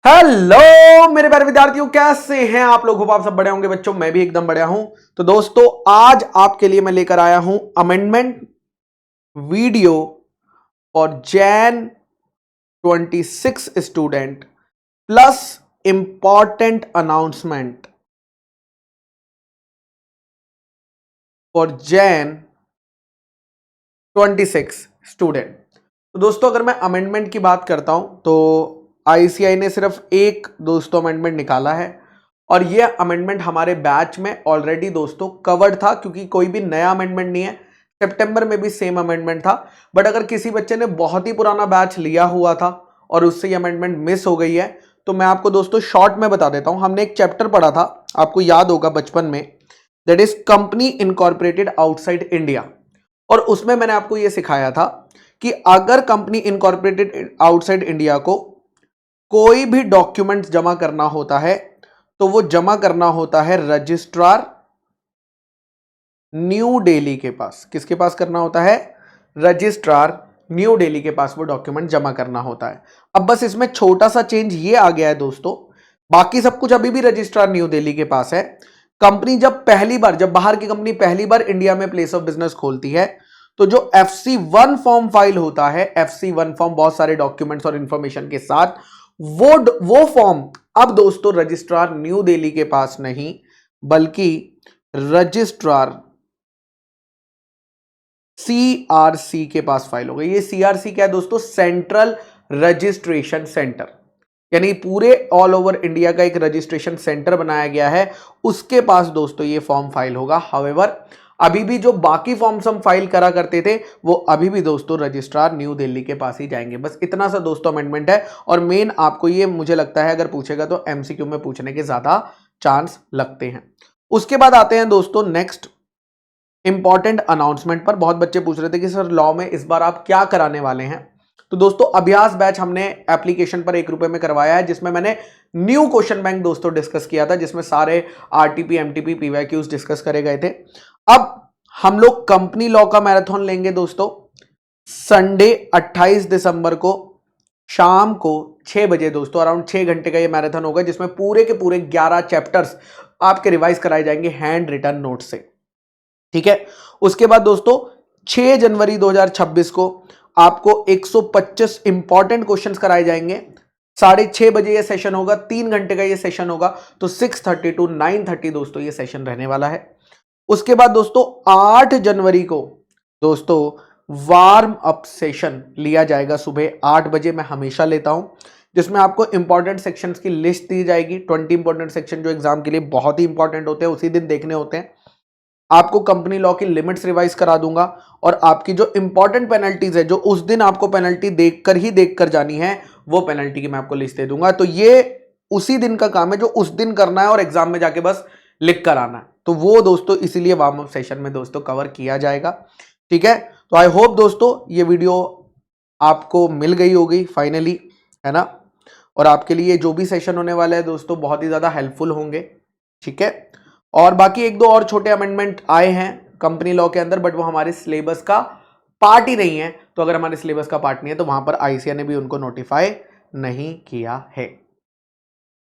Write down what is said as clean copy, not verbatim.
Hello मेरे प्यारे विद्यार्थियों, कैसे हैं आप लोग। होप आप सब बढ़िया होंगे बच्चों। मैं भी एकदम बढ़िया हूं। तो दोस्तों आज आपके लिए मैं लेकर आया हूं amendment video for Jain 26 student plus important announcement for Jain 26 student. तो दोस्तों अगर मैं अमेंडमेंट की बात करता हूं तो आईसीआई ने सिर्फ एक दोस्तों अमेंडमेंट निकाला है और यह अमेंडमेंट हमारे बैच में ऑलरेडी दोस्तों कवर्ड था, क्योंकि कोई भी नया अमेंडमेंट नहीं है। सितंबर में भी सेम अमेंडमेंट था, बट अगर किसी बच्चे ने बहुत ही पुराना बैच लिया हुआ था और उससे ये अमेंडमेंट मिस हो गई है तो मैं आपको दोस्तों शॉर्ट में बता देता हूं। हमने एक चैप्टर पढ़ा था, आपको याद होगा बचपन में, that is company incorporated outside India. और उसमें मैंने आपको यह सिखाया था कि अगर कंपनी इनकॉर्पोरेटेड आउटसाइड इंडिया को कोई भी डॉक्यूमेंट जमा करना होता है तो वो जमा करना होता है रजिस्ट्रार न्यू दिल्ली के पास। किसके पास करना होता है? रजिस्ट्रार न्यू दिल्ली के पास वो डॉक्यूमेंट जमा करना होता है। अब बस इसमें छोटा सा चेंज ये आ गया है दोस्तों, बाकी सब कुछ अभी भी रजिस्ट्रार न्यू दिल्ली के पास है। कंपनी जब बाहर की कंपनी पहली बार इंडिया में प्लेस ऑफ बिजनेस खोलती है तो जो FC1 फॉर्म फाइल होता है, FC1 फॉर्म बहुत सारे डॉक्यूमेंट्स और इंफॉर्मेशन के साथ, वो फॉर्म अब दोस्तों रजिस्ट्रार न्यू दिल्ली के पास नहीं बल्कि रजिस्ट्रार CRC के पास फाइल होगा। ये CRC क्या है दोस्तों? सेंट्रल रजिस्ट्रेशन सेंटर, यानी पूरे ऑल ओवर इंडिया का एक रजिस्ट्रेशन सेंटर बनाया गया है, उसके पास दोस्तों ये फॉर्म फाइल होगा। हाउएवर अभी भी जो बाकी फॉर्म्स हम फाइल करा करते थे वो अभी भी दोस्तों रजिस्ट्रार न्यू दिल्ली के पास ही जाएंगे। बस इतना सा दोस्तों अमेंडमेंट है और मेन आपको ये मुझे लगता है अगर पूछेगा तो MCQ में पूछने के ज्यादा चांस लगते हैं। उसके बाद आते हैं दोस्तों नेक्स्ट इंपॉर्टेंट अनाउंसमेंट पर। बहुत बच्चे पूछ रहे थे कि सर लॉ में इस बार आप क्या कराने वाले हैं। तो दोस्तों अभ्यास बैच हमने एप्लीकेशन पर ₹1 में करवाया है, जिसमें मैंने न्यू क्वेश्चन बैंक दोस्तों डिस्कस किया था, जिसमें सारे RTP MTP PYQs डिस्कस करे गए थे। अब हम लोग कंपनी लॉ का मैराथन लेंगे दोस्तों संडे 28 दिसंबर को शाम को 6 बजे दोस्तों। अराउंड 6 घंटे का ये मैराथन होगा, जिसमें पूरे के पूरे 11 चैप्टर्स आपके रिवाइज कराए जाएंगे हैंड रिटन नोट से। ठीक है। उसके बाद दोस्तों 6 जनवरी 2026 को आपको 125 इंपॉर्टेंट क्वेश्चंस कराए जाएंगे। 6:30 बजे ये सेशन होगा, 3 घंटे का ये सेशन होगा। तो 6:30 to 9:30 दोस्तों ये सेशन रहने वाला है। उसके बाद दोस्तों 8 जनवरी को दोस्तों वार्म अप सेशन लिया जाएगा सुबह 8 बजे। मैं हमेशा लेता हूं, जिसमें आपको इंपॉर्टेंट सेक्शंस की लिस्ट दी जाएगी। 20 इंपॉर्टेंट सेक्शन जो एग्जाम के लिए बहुत ही इंपॉर्टेंट होते हैं उसी दिन देखने होते हैं। आपको कंपनी लॉ की लिमिट्स रिवाइज करा दूंगा और आपकी जो इंपॉर्टेंट पेनल्टीज है, जो उस दिन आपको पेनल्टी देखकर जानी है, वो पेनल्टी की मैं आपको लिस्ट दे दूंगा। तो ये उसी दिन का काम है जो उस दिन करना है और एग्जाम में जाके बस लिख कर आना है। तो वो दोस्तों इसीलिए वार्म अप सेशन में दोस्तों कवर किया जाएगा। ठीक है। तो आई होप दोस्तों ये वीडियो आपको मिल गई होगी फाइनली, है ना। और आपके लिए जो भी सेशन होने वाला है दोस्तों बहुत ही ज्यादा हेल्पफुल होंगे। ठीक है। और बाकी 1-2 और छोटे अमेंडमेंट आए हैं कंपनी लॉ के अंदर, बट वो हमारे सिलेबस का पार्ट ही नहीं है। तो अगर हमारे सिलेबस का पार्ट नहीं है तो वहां पर आईसीआई ने भी उनको नोटिफाई नहीं किया है।